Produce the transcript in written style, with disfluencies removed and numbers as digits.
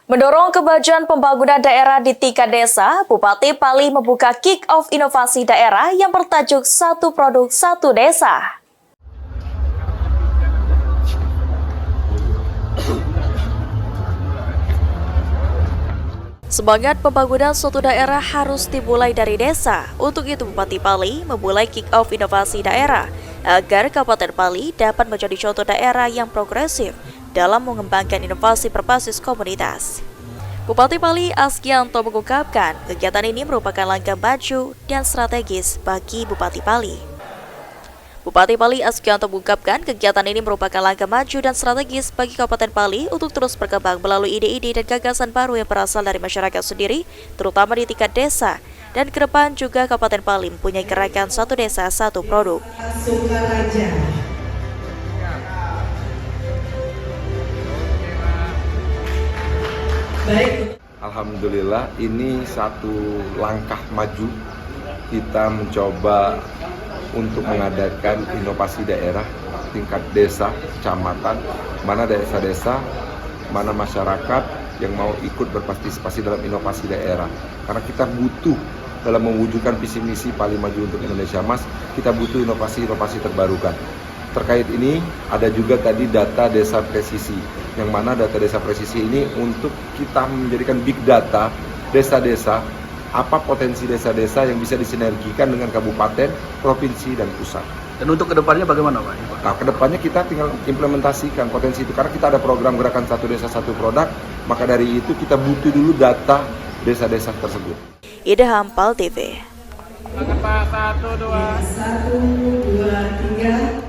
Mendorong kemajuan pembangunan daerah di tingkat desa, Bupati Pali membuka kick-off inovasi daerah yang bertajuk Satu Produk Satu Desa. Semangat pembangunan suatu daerah harus dimulai dari desa. Untuk itu, Bupati Pali memulai kick-off inovasi daerah agar Kabupaten Pali dapat menjadi contoh daerah yang progresif dalam mengembangkan inovasi berbasis komunitas. Bupati Pali Askianto mengungkapkan kegiatan ini merupakan langkah maju dan strategis bagi Bupati Pali. Bupati Pali Askianto mengungkapkan kegiatan ini merupakan langkah maju dan strategis bagi Kabupaten Pali untuk terus berkembang melalui ide-ide dan gagasan baru yang berasal dari masyarakat sendiri, terutama di tingkat desa. Dan ke depan juga Kabupaten Pali mempunyai gerakan Satu Desa Satu Produk. Alhamdulillah, ini satu langkah maju kita mencoba untuk mengadakan inovasi daerah tingkat desa, kecamatan, mana desa-desa, mana masyarakat yang mau ikut berpartisipasi dalam inovasi daerah. Karena kita butuh dalam mewujudkan visi misi Pali Maju untuk Indonesia Emas, kita butuh inovasi-inovasi terbarukan. Terkait ini ada juga tadi data desa presisi, yang mana data desa presisi ini untuk kita menjadikan big data desa-desa, apa potensi desa-desa yang bisa disinergikan dengan kabupaten, provinsi, dan pusat. Dan untuk kedepannya bagaimana Pak? Nah, kedepannya kita tinggal implementasikan potensi itu, karena kita ada program gerakan Satu Desa Satu Produk, maka dari itu kita butuh dulu data desa-desa tersebut. Ida Hampal TV. Pak, 1, 2, 3.